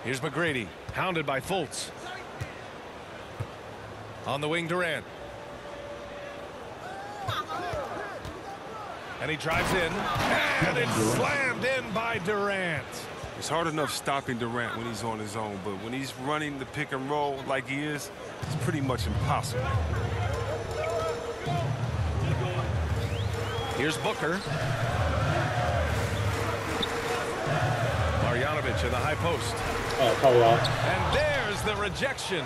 Here's McGrady, hounded by Fultz. On the wing, Durant. And he drives in, and it's slammed in by Durant. It's hard enough stopping Durant when he's on his own, but when he's running the pick and roll like he is, it's pretty much impossible. Here's Booker. Marjanovic in the high post. And there's the rejection.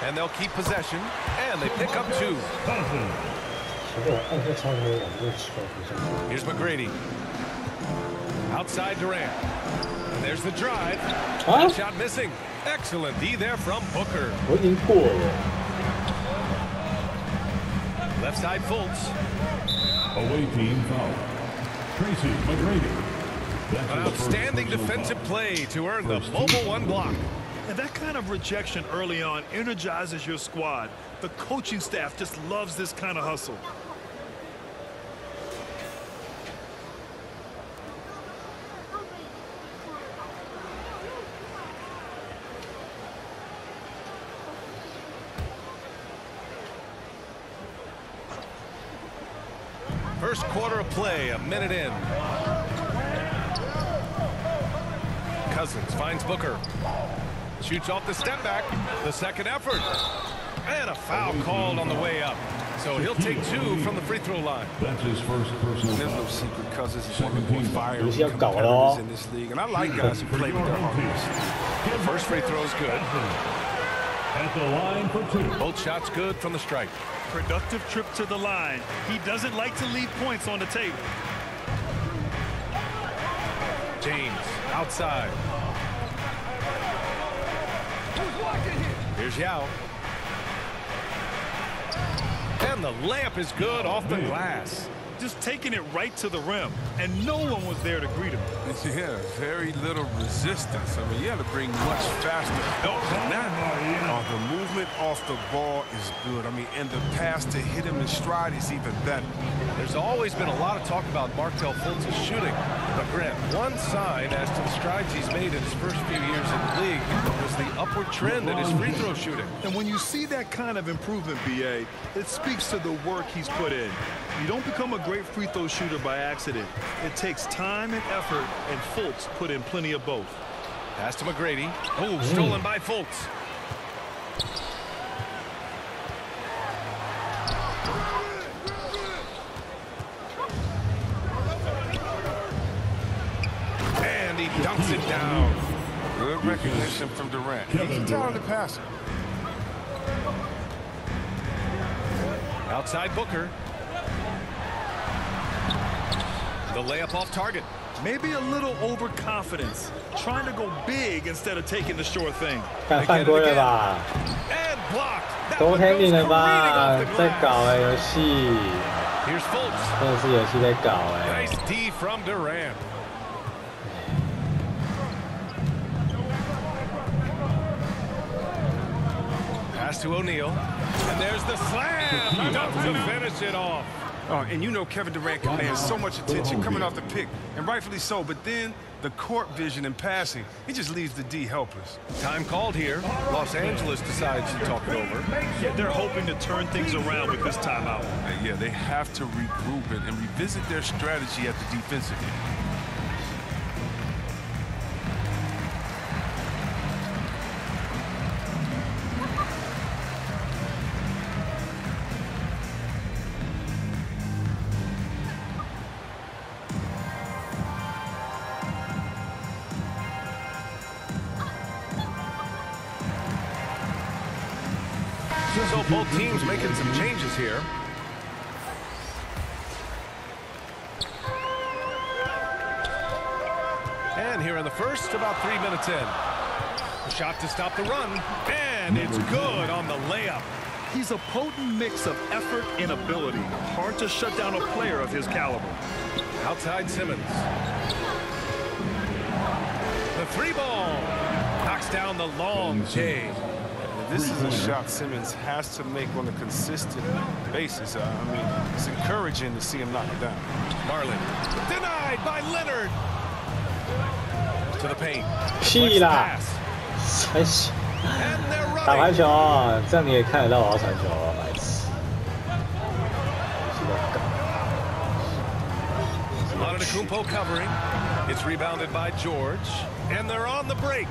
And they'll keep possession, and they pick up 2. Here's McGrady. Outside Durant. And there's the drive. Shot missing. Excellent D there from Booker. Left side Fultz. Away team foul. Tracy McGrady. An outstanding defensive play to earn the mobile 1 block. And that kind of rejection early on energizes your squad. The coaching staff just loves this kind of hustle. First quarter of play, a minute in. Cousins finds Booker. Shoots off the step back. The second effort. And a foul called on the way up. So he'll take 2 from the free throw line. That's his first personal. There's no secret. Cousins is one of the most fiery competitors in this league. And I like guys who play with their hearts. First free throw is good. At the line for 2. Both shots good from the stripe. Productive trip to the line. He doesn't like to leave points on the table. James outside. Here's Yao. And the layup is good off the glass. Just taking it right to the rim, and no one was there to greet him. Yeah, very little resistance. I mean, you had to bring much faster help than that. The movement off the ball is good. I mean, and the pass to hit him in stride is even better. There's always been a lot of talk about Markelle Fultz's shooting. But Grant, one sign as to the strides he's made in his first few years in the league was the upward trend in his free throw shooting. And when you see that kind of improvement, B.A., it speaks to the work he's put in. You don't become a great free throw shooter by accident. It takes time and effort, and Fultz put in plenty of both. Pass to McGrady. Oh, stolen by Fultz. And he dunks it down. Good recognition from Durant. He's a talented passer. Outside Booker. The layup off target. Maybe a little overconfidence, trying to go big instead of taking the sure thing. 看犯规了吧？ And blocked. That 都 one 听 goes 你的 careening 吧 off the，在搞 glass. 游戏， Here's Fultz. 真的是游戏在搞 Nice D from Durant. Pass to O'Neal. And there's the slam. Enough to finish it off. Oh, and you know Kevin Durant commands so much attention coming off the pick, and rightfully so. But then the court vision and passing, it just leaves the D helpless. Time called here. Los Angeles decides to talk it over. Yeah, they're hoping to turn things around with this timeout. Yeah, they have to regroup it and revisit their strategy at the defensive end. So both teams making some changes here. And here in the first, about 3 minutes in. A shot to stop the run, and it's good on the layup. He's a potent mix of effort and ability. Hard to shut down a player of his caliber. Outside Simmons. The 3-ball knocks down the long J. This is a shot Simmons has to make on a consistent basis. I mean, it's encouraging to see him knock it down. Marlin denied by Leonard. To the paint. 屁啦，真是 And they're 打排 running. 球，这样你也看得到我要传球啊，白痴。Antetokounmpo covering. It's rebounded by George. And they're on the break.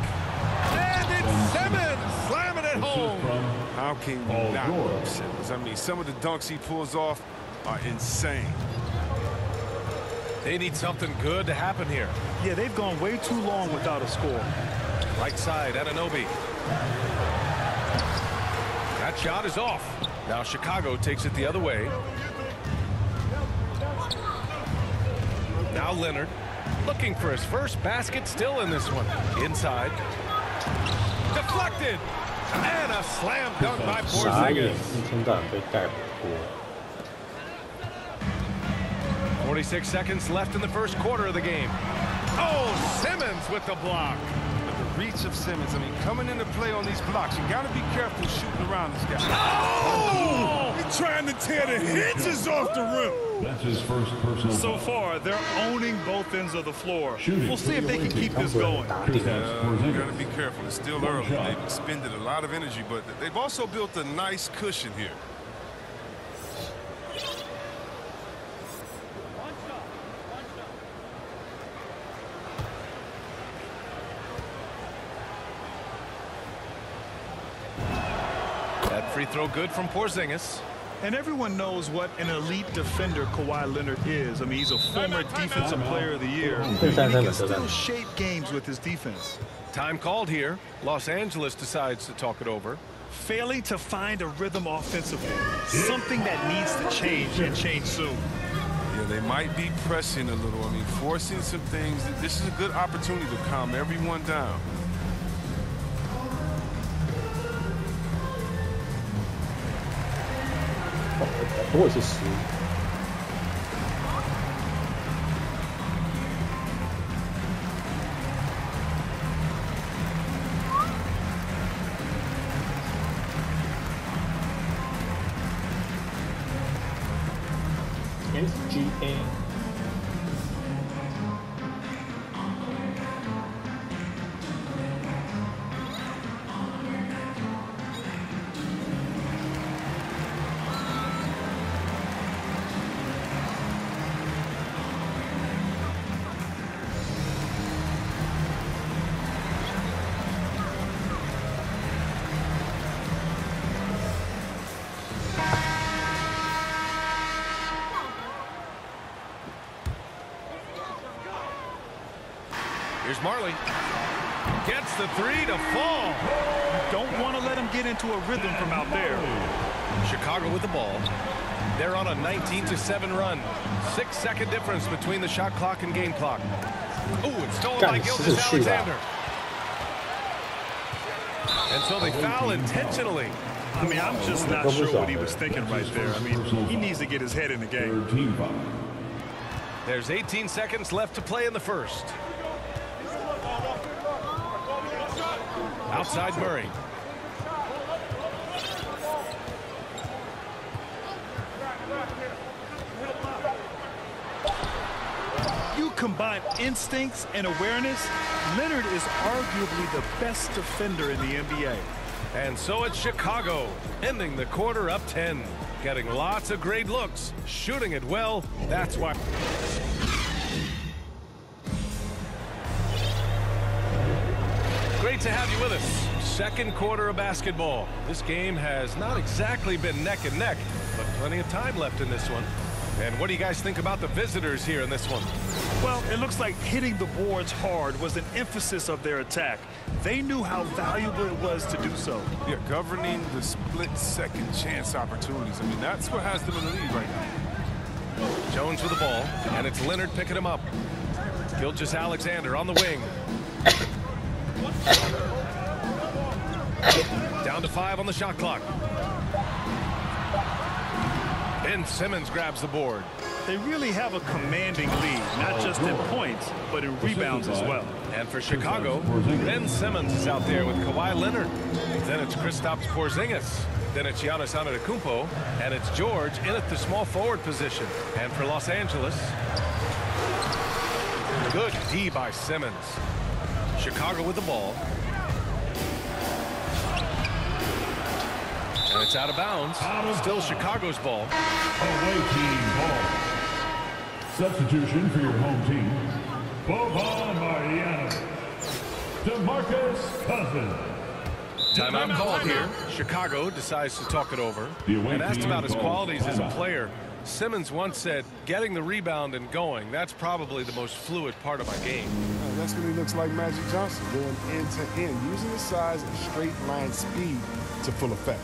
And it's Simmons slamming it home. How can you not love Simmons? I mean, some of the dunks he pulls off are insane. They need something good to happen here. Yeah, they've gone way too long without a score. Right side, Anunoby. That shot is off. Now Chicago takes it the other way. Now Leonard looking for his first basket, still in this one. Inside. Deflected. And a slam dunk by 傻眼， Porzingis. 一天到晚被盖过。 46 seconds left in the first quarter of the game. Oh, Simmons with the block. But the reach of Simmons, I mean, coming into play on these blocks, you got to be careful shooting around this guy. Oh! He's trying to tear the hinges off the rim. That's his first personal So foul. far, they're owning both ends of the floor. Shooting. We'll see if they can keep this going. Kristaps You got to Porzingis. be careful. It's still early. They've expended a lot of energy, but they've also built a nice cushion here. That free throw good from Porzingis. And everyone knows what an elite defender Kawhi Leonard is. I mean, he's a former Defensive Player of the Year. And he can still shape games with his defense. Time called here. Los Angeles decides to talk it over. Failing to find a rhythm offensively. Something that needs to change and change soon. Yeah, they might be pressing a little. I mean, forcing some things. This is a good opportunity to calm everyone down. Oh, 不过是10。 SGA。 Here's Marley. Gets the three to fall. Don't want to let him get into a rhythm from out there. Chicago with the ball. They're on a 19-7 run. 6-second difference between the shot clock and game clock. Oh, it's stolen by Gilgeous-Alexander. And so they foul intentionally. I mean, I'm just not sure what he was thinking right there. I mean, he needs to get his head in the game. Third team foul. There's 18 seconds left to play in the first. Outside Murray. You combine instincts and awareness, Leonard is arguably the best defender in the NBA. And so it's Chicago, ending the quarter up 10. Getting lots of great looks, shooting it well. That's why. Great to have you with us. Second quarter of basketball. This game has not exactly been neck and neck, but plenty of time left in this one. And what do you guys think about the visitors here in this one? Well, it looks like hitting the boards hard was an emphasis of their attack. They knew how valuable it was to do so. Yeah, governing the split-second chance opportunities. I mean, that's what has them in the lead right now. Jones with the ball, and it's Leonard picking him up. Gilgeous-Alexander on the wing. Down to 5 on the shot clock. Ben Simmons grabs the board. They really have a commanding lead, not just in points, but in rebounds as well. And for Chicago, Ben Simmons is out there with Kawhi Leonard. Then it's Kristaps Porzingis. Then it's Giannis Antetokounmpo. And it's George in at the small forward position. And for Los Angeles, good D by Simmons. Chicago with the ball. And it's out of bounds. Still Chicago's ball. Away team ball. Substitution for your home team. Boban Marjanovic. DeMarcus Cousins. Timeout called here. Chicago decides to talk it over. And asked about his qualities as a player, Simmons once said, getting the rebound and going, that's probably the most fluid part of my game. That's what he looks like Magic Johnson, going end to end, using his size and straight line speed to full effect.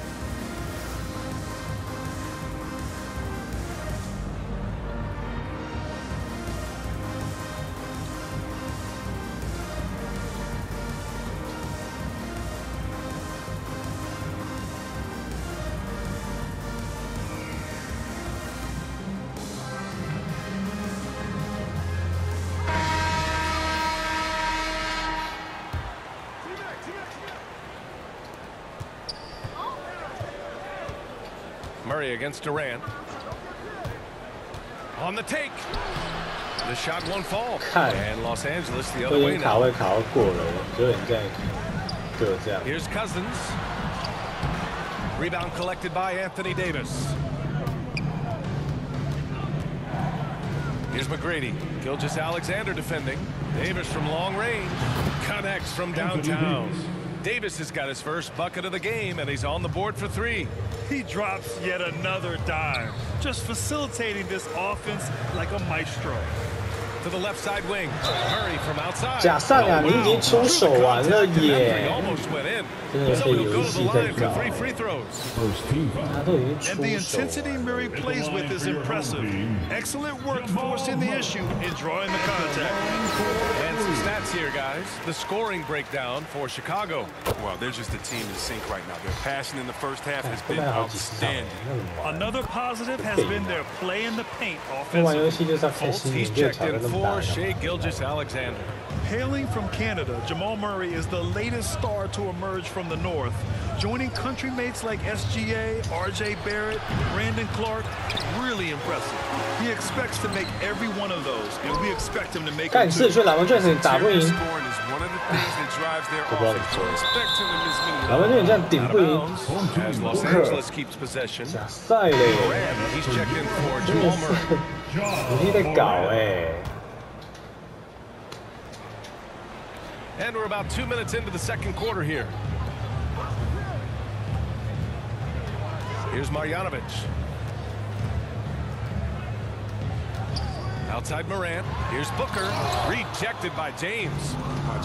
Murray against Durant. On the take. The shot won't fall. And Los Angeles the other way 都已经卡 now. 位卡到过了，就你这样就这样。 Here's Cousins. Rebound collected by Anthony Davis. Here's McGrady. Gilgeous-Alexander defending. Davis from long range. Connects from downtown. Davis has got his first bucket of the game, and he's on the board for 3. He drops yet another dime, just facilitating this offense like a maestro. To the left side wing. Murray from outside. 假上啊，你已经出手完了 He 耶！ almost went in. 真的 So 是 he'll 有 go 一 to 戏 the 在 line 搞 for 3 free throws. First team foul. 他都已经 And the 出手 intensity 了。 Murray plays with is impressive. Excellent work forcing the issue and drawing the contact. And some stats here, guys. The scoring breakdown for Chicago. Well, they're just a team in sync right now. Their passion in the first half has 后 been 面好几次上， outstanding. 那怎么玩？ Another positive has been their play in the paint 玩游 offensively. 戏就是要开 Fultz, 心， he's 你就 checked 调的 in 那么大 for 的。 Shai Gilgeous-Alexander. Hailing from Canada, Jamal Murray is the latest star to emerge from the North. Joining country mates like SGA, RJ Barrett, Brandon Clark, really impressive. He expects to make every one of those, and we expect him to make 干 them 4 too. 岁篮网卷你打不 Interior 赢， scoring is one of the things that drives their 不知道怎么 offense. 做 So expect him to miss many 篮网卷你这样顶 Out 不 of 赢， bounds as Los Angeles keeps possession. 假赛嘞， And he's checked in for 真的 Jamal 是 Murray. 你在搞哎。 And we're about 2 minutes into the second quarter here. Here's Marjanovic. Outside Morant. Here's Booker. Rejected by James.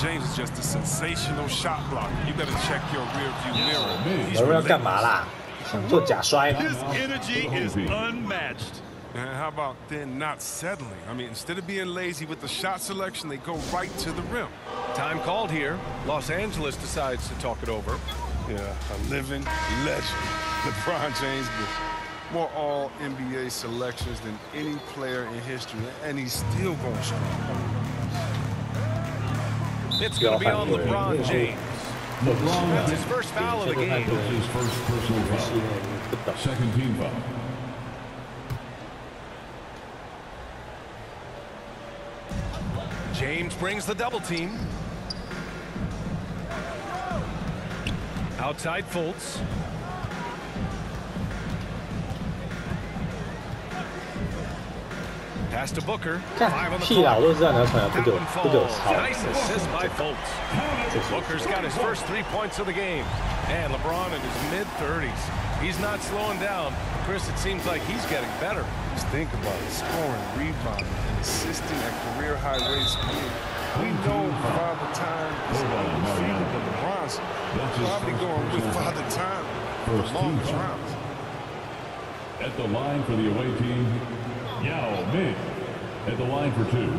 James is just a sensational shot blocker. You got to check your rearview mirror. 老人要干嘛啦？想做假摔？ His energy is unmatched. And how about then not settling? I mean, instead of being lazy with the shot selection, they go right to the rim. Time called here. Los Angeles decides to talk it over. Yeah, a living legend. LeBron James with more all-NBA selections than any player in history, and he's still going strong. It's going to be on LeBron James. LeBron That's his first foul of the game. That's his first personal foul. Second team foul. James brings the double team. Outside Fultz. Pass to Booker. 看 5 on the 屁啦，我 floor. 都知道你要传，不 That 给我 one 不给我 falls. 抄。 Nice assist by Fultz. Booker's got his first 3 points of the game. And LeBron in his mid-30s. He's not slowing down. Chris, it seems like he's getting better. Just think about it, scoring, rebounding, and assisting at career-high rates. We know Father Time is undefeated, but LeBron's probably going with Father Time for the longest rounds. At the line for the away team, Yao Ming. At the line for 2.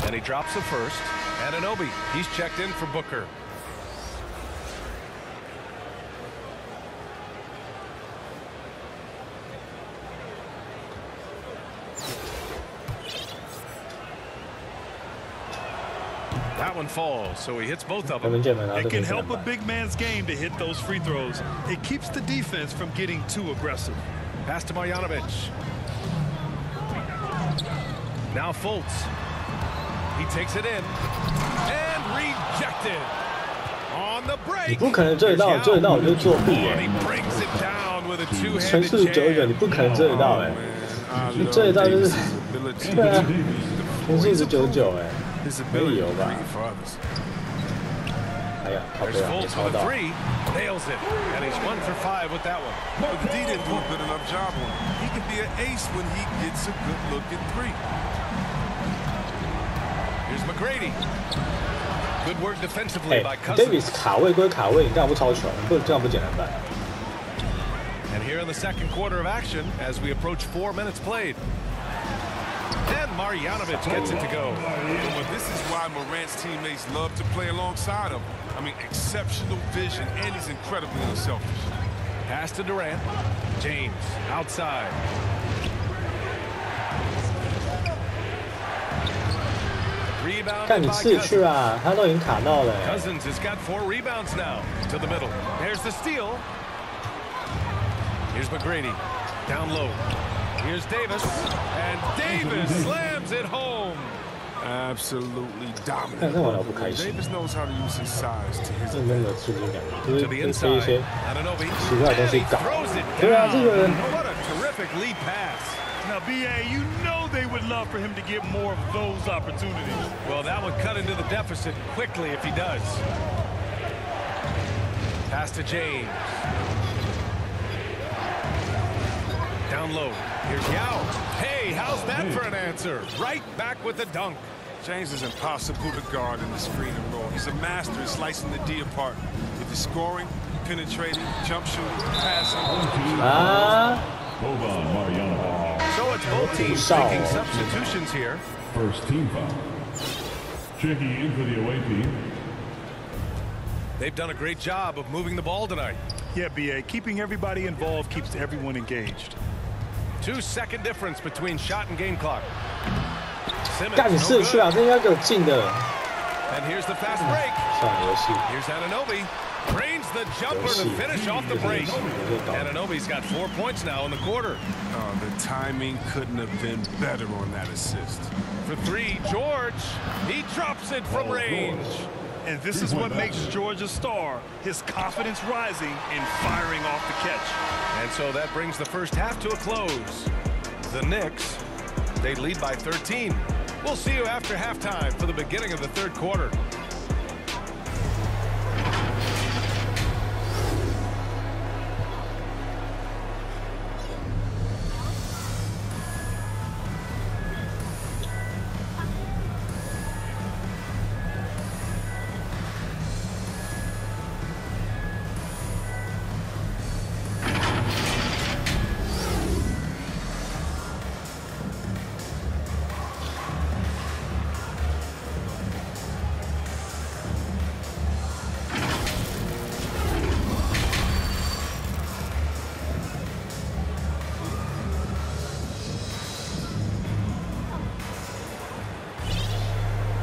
And he drops the first. Anunoby, he's checked in for Booker. That one falls, so he hits both of 得 them. 分键门啊， It 得 can 分键 help a 门。 big man's game to hit those free throws. It keeps the defense from getting too aggressive. Pass to Marjanovic. Now Fultz. He takes it in. And rejected. On the 你 break. 不可能追得到，追得到我就作弊 And 哎 he！brings it down with a 全 two-handed 速99，你 jam. 不可能追得到哎！ I 你 love 追得到就是 Davis's ability 对啊， to beat the 全速是 points. 99哎！ His 没 ability 有 to 吧？ create for others. 哎呀，靠 There's 背啊，没 Fultz 抄 with a 到。 three. Nails it. And he's 1 for 5 with that one. But the D didn't do a good enough job on him. He can be an ace when he gets a good look at three. Here's McGrady. Good work defensively 哎 by ，Davis Cousins. 卡位归卡位，你干嘛不抄球？你不这样不简单办？ And here in the second quarter of action, as we approach 4 minutes played. And Marjanovic gets it to go. But this is why Morant's teammates love to play alongside him. I mean, exceptional vision, and he's incredibly unselfish. Pass to Durant. James outside. Rebound 看你 by 自己去 Cousins. 啊，他都已经卡到了。 Cousins has got 4 rebounds now. To the middle. There's the steal. Here's McGrady. Down low. Here's Davis. And Davis slams it home. Absolutely 看 dominant. 这玩我不开心， Davis knows how to use his size to his 真的没有刺激感，就 To the 是推一 inside. 些 Anunoby. 奇怪的东 And 西 he 搞。 throws it 对啊，这 down. 个人 What a terrific lead pass. Now, BA, you know they would love for him to get more of those opportunities. Well, that would cut into the deficit quickly if he does. Pass to James. Down low. Here's Yao. Hey, how's that for an answer? Right back with the dunk. James is impossible to guard in the screen and roll. He's a master at slicing the D apart with his scoring, penetrating, jump shooting, passing. 啊， Boban Marjanovic. So it's both teams Foul. making substitutions here. First team foul. Checking in for the away team. They've done a great job of moving the ball tonight. Yeah, BA, keeping everybody involved keeps everyone engaged. 2-second difference between shot and game clock. Simmons, 干你 no 自己去 good. 啊，这应该给我进的。 And here's the fast break. 算了，游戏。 Here's Anunoby. Drains the jumper to finish off the break. Anunoby's got 4 points now in the quarter. The timing couldn't have been better on that assist. For 3, George. He drops it from range. And this is what makes George a star, his confidence rising and firing off the catch. And so that brings the first half to a close. The Knicks, they lead by 13. We'll see you after halftime for the beginning of the third quarter.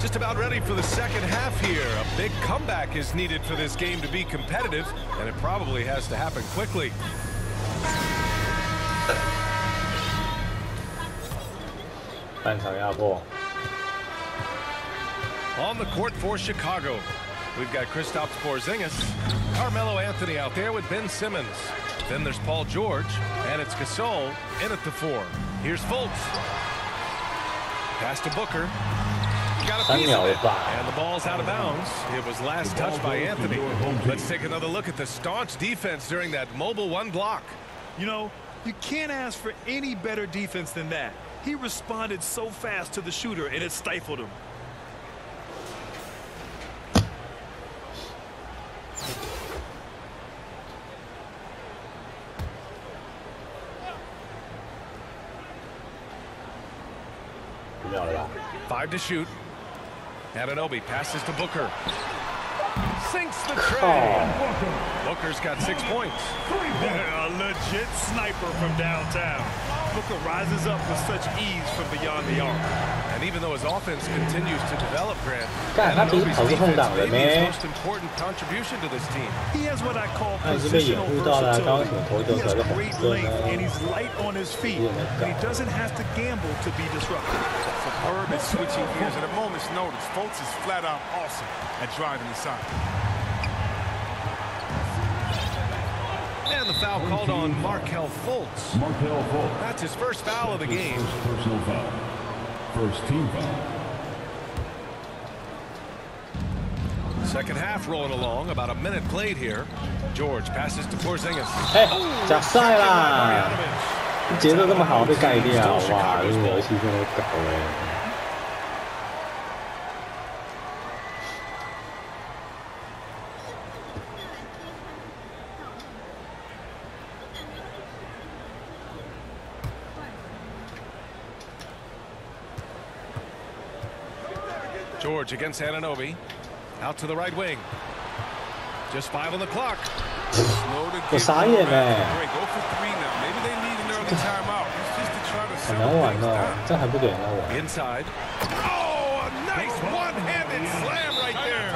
Just about ready for the second half here. A big comeback is needed for this game to be competitive, and it probably has to happen quickly. 半场压迫。 On the court for Chicago, we've got Kristaps Porzingis, Carmelo Anthony out there with Ben Simmons. Then there's Paul George, and it's Gasol in at the 4. Here's Fultz. Pass to Booker. Got a piece of it, and the ball's out of bounds. It was last touched by Anthony. Let's take another look at the staunch defense during that mobile 1 block. You know, you can't ask for any better defense than that. He responded so fast to the shooter, and it stifled him. Five to shoot. Anunoby passes to Booker. Sinks the tray. Booker's got 6 points. A legit sniper from downtown. Booker rises up with such ease from beyond the arc. And even though his offense continues to develop, Grant, 干他不是跑出空档了 maybe 咩 his most important contribution to this team. He has what I call 他是被掩 positional 护到了，刚刚 versatility. 什么投球 He 出来 has 个红 great 色 length and 呢？ he's light on his feet. And he doesn't have to gamble to be disruptive. Superb at switching gears at a moment's notice. Fultz is flat out awesome at driving inside. And the foul called on Markelle Fultz. Markelle Fultz. That's his first foul of the His game. first personal foul. First team foul. Second half rolling along. About a minute played here. George passes to Porzingis. 哎，假赛啦！节奏这么好被盖掉，哇！这个游戏真的搞哎。 George against Anunoby. Out to the right wing. Just 5 on the clock. 我傻眼哎！ Go for 3 now. Maybe they need an early timeout. It's just to try to 好 settle 难玩 things 哦， down. 这还不给人家玩。 Inside. Oh, a nice one-handed slam right there.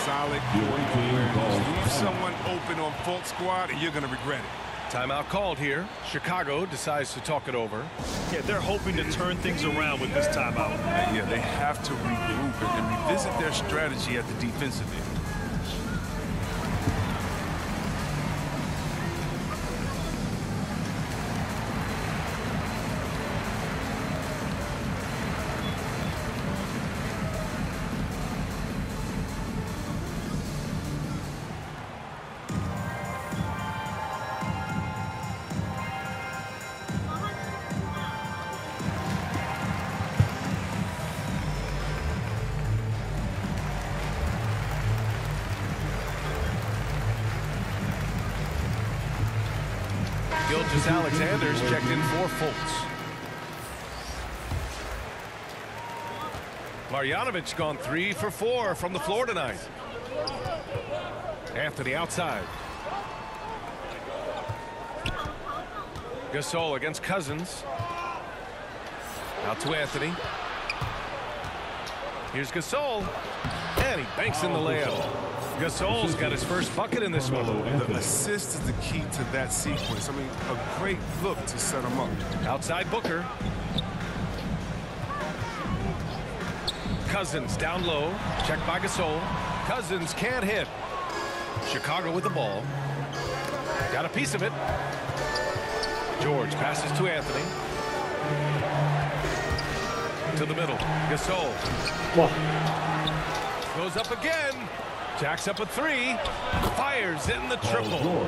Solid court awareness. Leave someone open on Fultz squad, and you're going to regret it. Timeout called here. Chicago decides to talk it over. Yeah, they're hoping to turn things around with this timeout. Yeah, they have to regroup and revisit their strategy at the defensive end. Gilgeous-Alexander's checked in for Fultz. Marjanovic gone 3 for 4 from the floor tonight. Anthony outside. Gasol against Cousins. Out to Anthony. Here's Gasol. And he banks in the layup. Gasol's got his first bucket in this one. The assist is the key to that sequence. I mean, a great look to set him up. Outside Booker. Cousins down low. Checked by Gasol. Cousins can't hit. Chicago with the ball. Got a piece of it. George passes to Anthony. To the middle. Gasol. Wow. Goes up again. Jacks up a 3. Fires in the triple.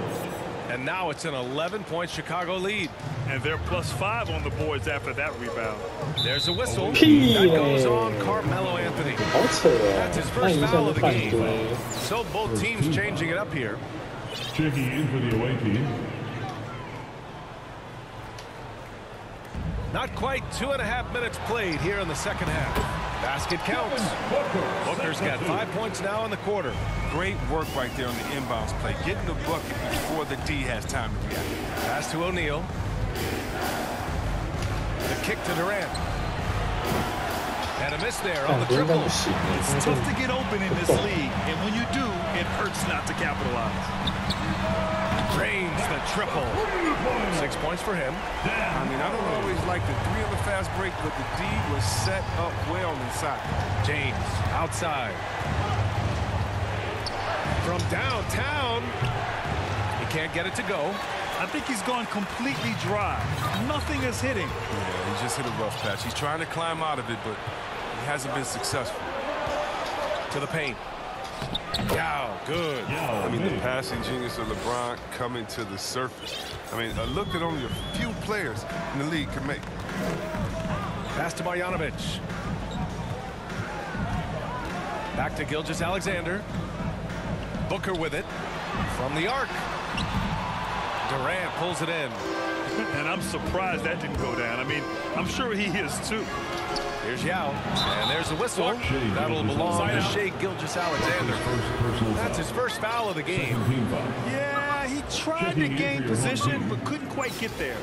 And now it's an 11-point Chicago lead. And they're +5 on the boards after that rebound. There's a whistle.屁 That goes 嘞 on Carmelo Anthony. 好扯哦 That's his！ 那 first 影响 foul 就 of the 犯 game. 规。 So both teams changing it up here. Checking in for the away team. Not quite 2.5 minutes played here in the second half. Basket counts. Booker's got 5 points now in the quarter. Great work right there on the inbounds play. Getting the bucket before the D has time to react. Pass to O'Neal. The kick to Durant. And a miss there on 感 the 觉应该 triple. 不行。 It's tough to get open in this league, and when you do, it hurts not to capitalize. Drains the triple. 6 points for him. I mean, I don't always like the 3 on the fast break, but the D was set up well inside. James outside. From downtown. He can't get it to go. I think he's gone completely dry. Nothing is hitting. Yeah, he just hit a rough patch. He's trying to climb out of it, but he hasn't been successful. To the paint. Yao, good. I mean, the passing genius of LeBron coming to the surface. I mean, a look that only a few players in the league can make. Pass to Marjanovic. Back to Gilgeous-Alexander. Booker with it. From the arc. Durant pulls it in. And I'm surprised that didn't go down. I mean, I'm sure he is too. Here's Yao, and there's the whistle. That'll belong to Shai Gilgeous-Alexander. That's his first foul of the game. Yeah, he tried to gain position, but couldn't quite get there.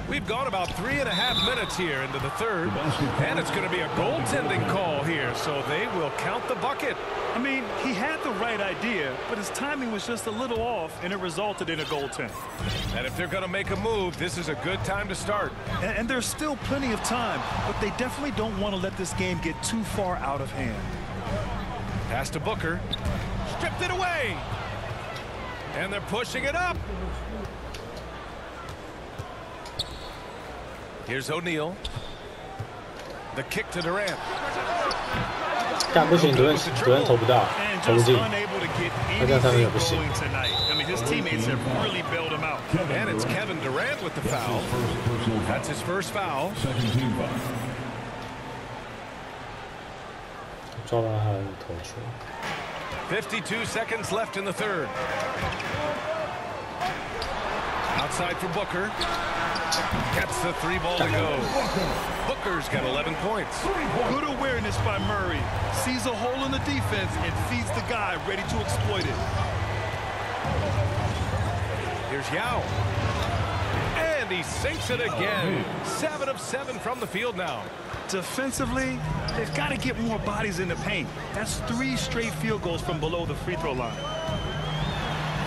We've gone about 3.5 minutes here into the third, and it's going to be a goaltending call here, so they will count the bucket. I mean, he had the right idea, but his timing was just a little off, and it resulted in a goaltend. And if they're going to make a move, this is a good time to start. And there's still plenty of time, but they definitely don't want to let this game get too far out of hand. Pass to Booker. Stripped it away. And they're pushing it up. Here's O'Neal. The kick to Durant. 干不行，Durant投不到，投不进，他这样三分也不行。 And it's Kevin Durant with the foul. That's his first foul. 抓到他的头球。 52 seconds left in the third. Outside for Booker. Gets the 3 ball to go. Booker's got 11 points. Good awareness by Murray. Sees a hole in the defense and feeds the guy ready to exploit it. Here's Yao. And he sinks it again. 7 of 7 from the field now. Defensively, they've got to get more bodies in the paint. That's 3 straight field goals from below the free throw line.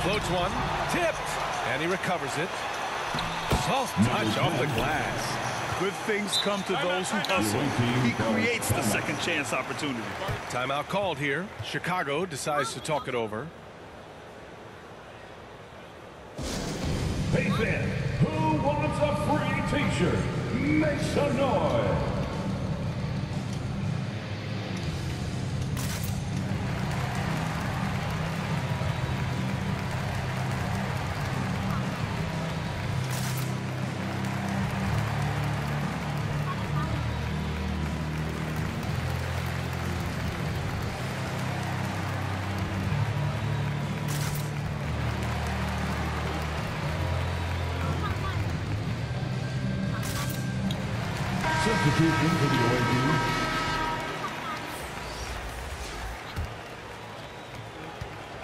Floats one. Tipped. And he recovers it. Soft touch off the glass. Good things come to those who hustle. He creates the second chance opportunity. Timeout called here. Chicago decides to talk it over. Hey fan, who wants a free t-shirt? Make some noise. Substitute into the away team.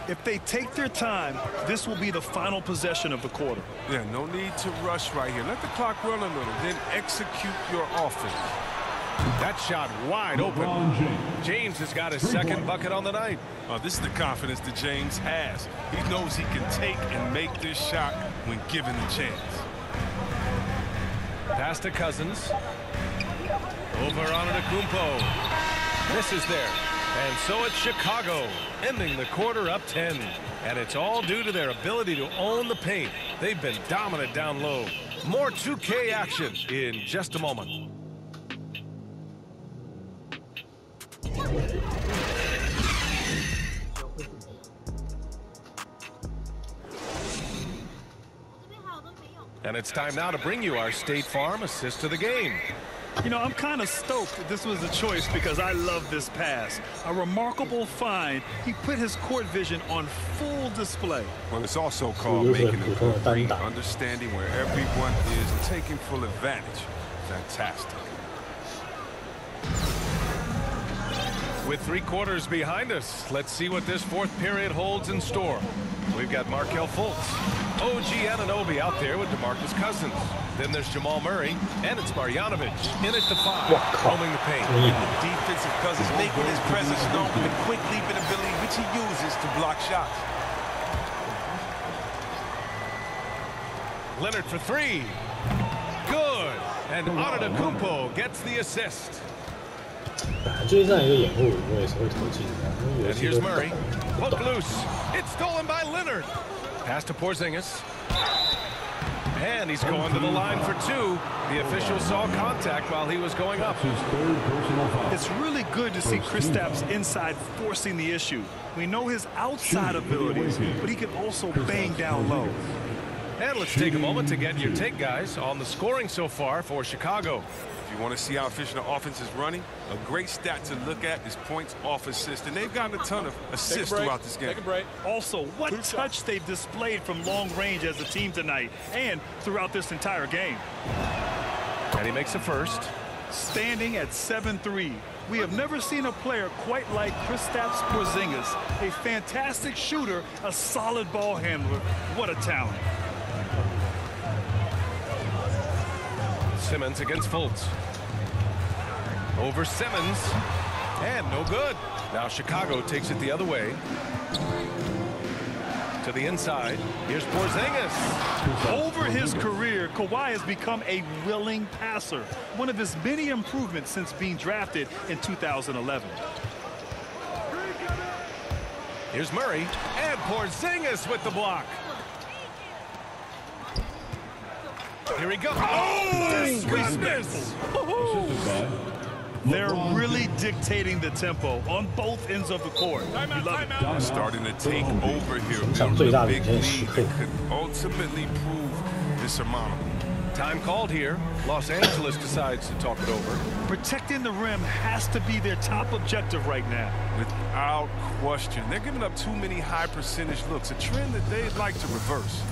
If they take their time, this will be the final possession of the quarter. Yeah, no need to rush right here. Let the clock run a little, then execute your offense. That shot wide open. James has got his second bucket on the night. This is the confidence that James has. He knows he can take and make this shot when given the chance. Pass to Cousins. Over on Antetokounmpo. Misses there. And so it's Chicago, ending the quarter up 10. And it's all due to their ability to own the paint. They've been dominant down low. More 2K action in just a moment. And it's time now to bring you our State Farm assist of the game. You know, I'm kind of stoked that this was a choice because I love this pass. A remarkable find. He put his court vision on full display. Well, it's also called making a good read, understanding where everyone is and taking full advantage. Fantastic. With 3 quarters behind us, let's see what this 4th period holds in store. We've got Markelle Fultz, OG Anunoby out there with DeMarcus Cousins. Then there's Jamal Murray, and it's Marjanovic in at the 5, roaming the paint. Defensive Cousins making his presence known with a quick leaping ability, which he uses to block shots. Leonard for 3. Good. And Antetokounmpo gets the assist. And here's Murray. Poke loose. It's stolen by Leonard. Pass to Porzingis. And he's going to the line for 2. The official saw contact while he was going up. It's really good to see Kristaps inside forcing the issue. We know his outside abilities, but he can also bang down low. And let's take a moment to get your take, guys, on the scoring so far for Chicago. If you want to see how efficient the offense is running, a great stat to look at is points off assist. And they've gotten a ton of assists throughout this game. Take a break. Also, what touch they've displayed from long range as a team tonight and throughout this entire game. And he makes a first. Standing at 7-3, we have never seen a player quite like Kristaps Porzingis. A fantastic shooter, a solid ball handler. What a talent. Simmons against Fultz. Over Simmons. And no good. Now Chicago takes it the other way. To the inside. Here's Porzingis. Over his career, Kawhi has become a willing passer. One of his many improvements since being drafted in 2011. Here's Murray. And Porzingis with the block. Here he goes. Oh, goodness. They're really dictating the tempo on both ends of the court. We love it. Starting to take over here. Building a big lead that could ultimately prove insurmountable. Time called here. Los Angeles decides to talk it over. Protecting the rim has to be their top objective right now. Without question. They're giving up too many high percentage looks, a trend that they'd like to reverse.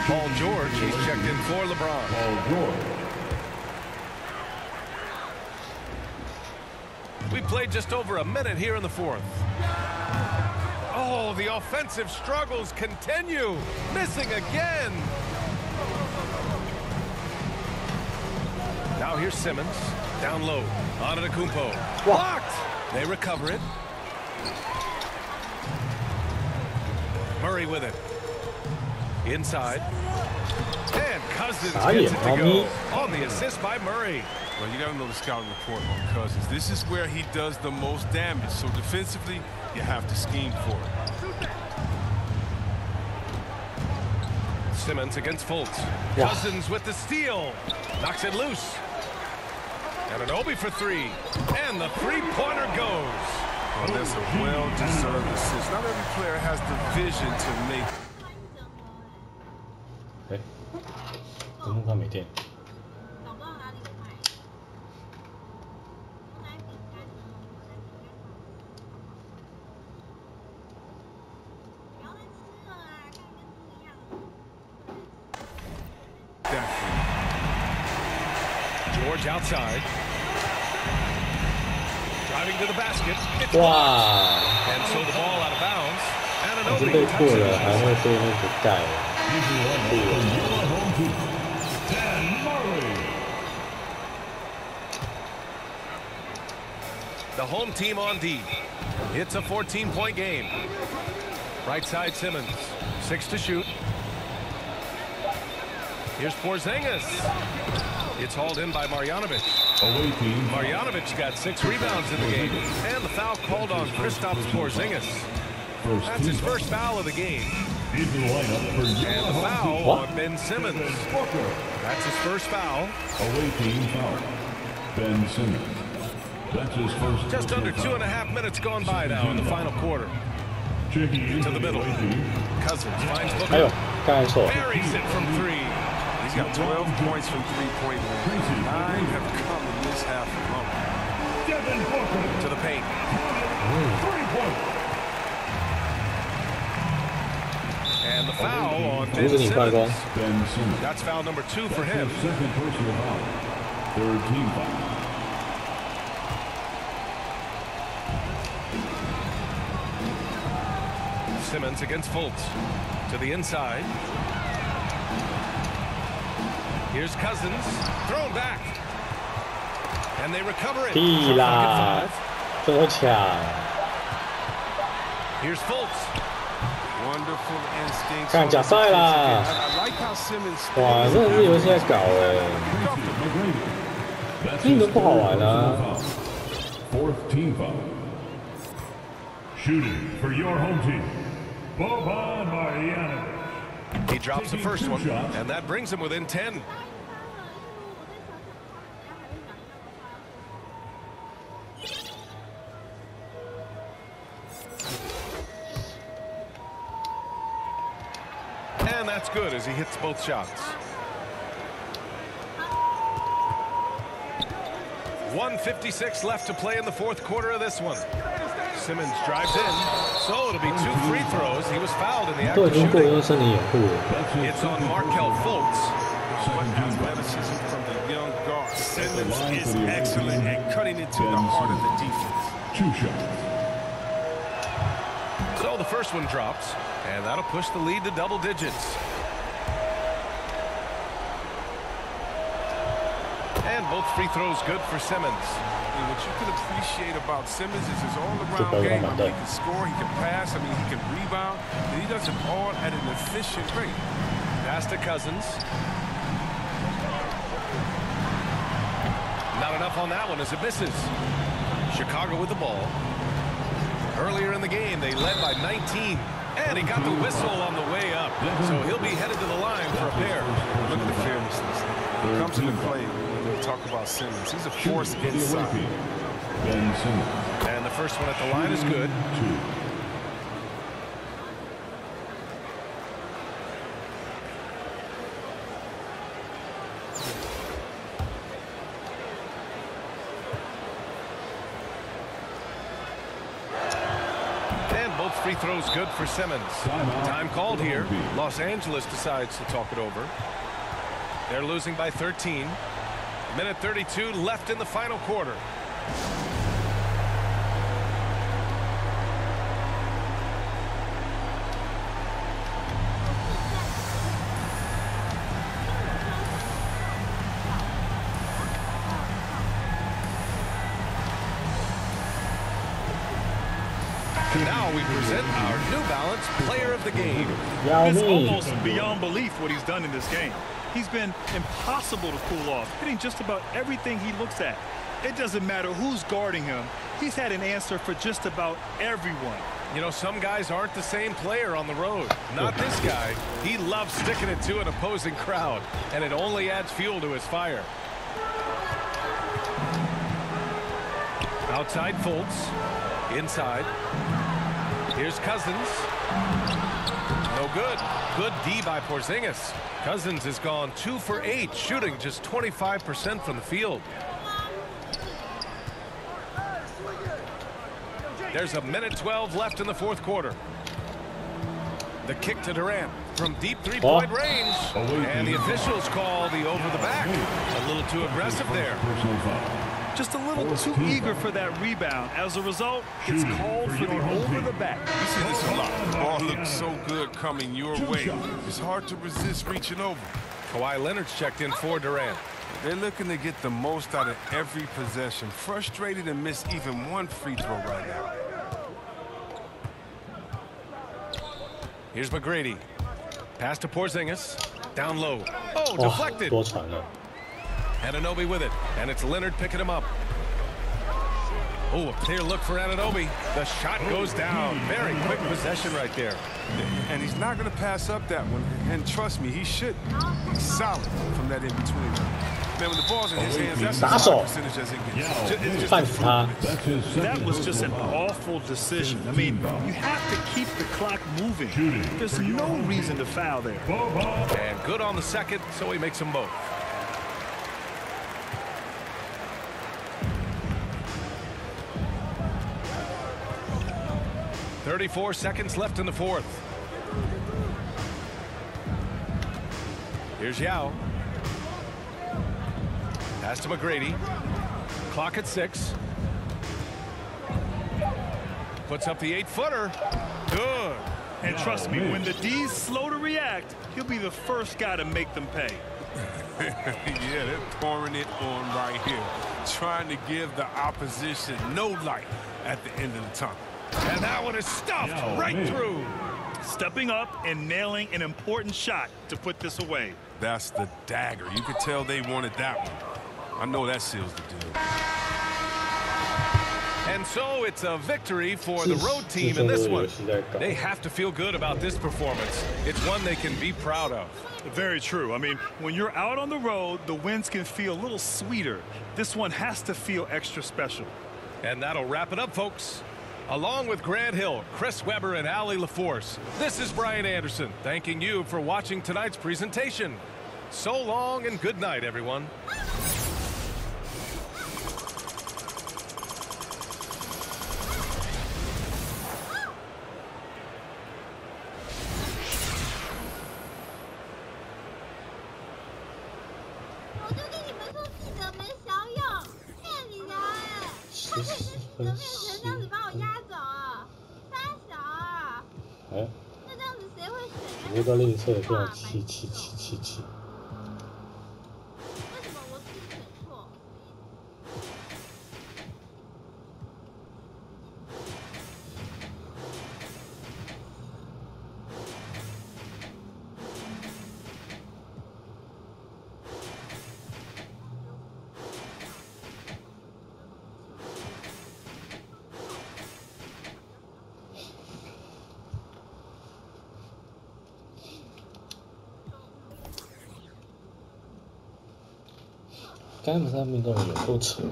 Paul George, he's checked in for LeBron. Paul George. We played just over a minute here in the fourth. Oh, the offensive struggles continue. Missing again. Now here's Simmons. Down low. Antetokounmpo. Blocked. They recover it. Murray with it. Inside. And Cousins gets it to go. On the assist by Murray. Well, you got to know the scouting report on Cousins. This is where he does the most damage. So defensively, you have to scheme for it. Simmons against Fultz. Cousins with the steal. Knocks it loose. And an Obi for three. And the three-pointer goes. Well, that's a well-deserved assist. Not every player has the vision to make. 哎，怎么看没电？ George outside. Driving to the basket. Wow! And so the ball out of bounds. And an 已经 Obi 被破 touches 了， it. 还会被那个盖。 The home team on D. It's a 14-point game. Right side Simmons. 6 to shoot. Here's Porzingis. It's hauled in by Marjanovic. Marjanovic got 6 rebounds in the game. And the foul called on Kristaps Porzingis. That's his first foul of the game. And the foul on Ben Simmons. That's his first foul. Away team foul. Ben Simmons. That's his first. Just under 2.5 minutes gone by now in the final quarter. To the middle. Cousins finds 哎呦 Booker. 刚才错。 Buries it from 3. He's got 12 points from three-point range. 9 have come in this half alone. To the paint. And the foul on 阻 Ben 止你快攻。 Simmons. Ben Simmons. That's foul number 2 for him. Second personal foul. Third team foul. Simmons against Fultz. To the inside. Here's Cousins. Thrown back. And they recover it. 屁啦，这么强。 Here's Fultz. Wonderful instincts. 看假赛啦！ I like how Simmons. 哇，真的是游戏在搞哎， 你们不好玩啊。 Fourth team foul. Shooting for your home team, Boban Marjanovic. He drops the first one, and that brings him within 10. And that's good as he hits both shots. 1:56 left to play in the fourth quarter of this one. Simmons drives in, so it'll be 2 free throws. He was fouled in the act 都已 of 经过 shooting. 用身体掩护了。 It's on Markelle Fultz. What athleticism from the young guard. Simmons is excellent at cutting into the heart of the defense. 2 shots. So the first one drops, and that'll push the lead to double digits. And both free throws good for Simmons. And what you can appreciate about Simmons is his all-around game. I mean, he can score, he can pass, I mean, he can rebound, and he does it all at an efficient rate. Pass to Cousins. Not enough on that one as it misses. Chicago with the ball. Earlier in the game, they led by 19. And he got the whistle on the way up. So he'll be headed to the line for a pair. Look at the fearlessness. It comes into play when we talk about Simmons. He's a force inside. Ben Simmons. And the first one at the line is good. 2. Free throws good for Simmons. Time called here. Los Angeles decides to talk it over. They're losing by 13. Minute 32 left in the final quarter. Now we present our New Balance Player of the Game. It's almost beyond belief what he's done in this game. He's been impossible to cool off, hitting just about everything he looks at. It doesn't matter who's guarding him. He's had an answer for just about everyone. You know, some guys aren't the same player on the road. Not this guy. He loves sticking it to an opposing crowd, and it only adds fuel to his fire. Outside Fultz. Inside. Here's Cousins. No good. Good D by Porzingis. Cousins has gone 2 for 8, shooting just 25% from the field. There's a minute 12 left in the fourth quarter. The kick to Durant from deep three-point range. And the officials call the over the back. A little too aggressive there. Just a little too eager for that rebound. As a result, it's called for the over the back. You see this a lot. The ball looks so good coming your way. It's hard to resist reaching over. Kawhi Leonard's checked in for Durant. They're looking to get the most out of every possession. Frustrated and miss even one free throw right now. Here's McGrady. Pass to Porzingis. Down low. Oh, deflected. Anunoby with it, and it's Leonard picking him up. Oh, a clear look for Anunoby. The shot goes down. Very quick possession right there. And he's not going to pass up that one. And trust me, he should. He's solid from that in-between. Man, when the ball's in his hands, that's as high percentage as it gets. That was just an awful decision. I mean, you have to keep the clock moving. There's no reason to foul there. And good on the second, so he makes them both. .34 seconds left in the fourth. Here's Yao. Pass to McGrady. Clock at 6. Puts up the 8-footer. Good. And trust me, when the D's slow to react, he'll be the first guy to make them pay. Yeah, they're pouring it on right here, trying to give the opposition no light at the end of the tunnel. And that one is stuffed right through. Stepping up and nailing an important shot to put this away. That's the dagger. You could tell they wanted that one. I know that seals the deal. And so it's a victory for the road team in this one. They have to feel good about this performance. It's one they can be proud of. Very true. I mean, when you're out on the road, the wins can feel a little sweeter. This one has to feel extra special. And that'll wrap it up, folks. Along with Grant Hill, Chris Webber, and Allie LaForce, this is Brian Anderson thanking you for watching tonight's presentation. So long and good night, everyone.我的吝啬就要7。刚才不是他命中有够扯的，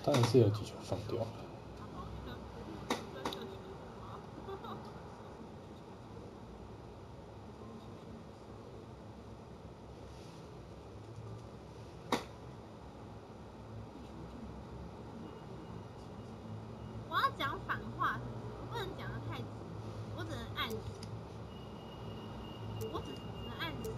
当然是有几球放掉了。我要讲反话，我不能讲得太直，我只能暗示，我只能暗示。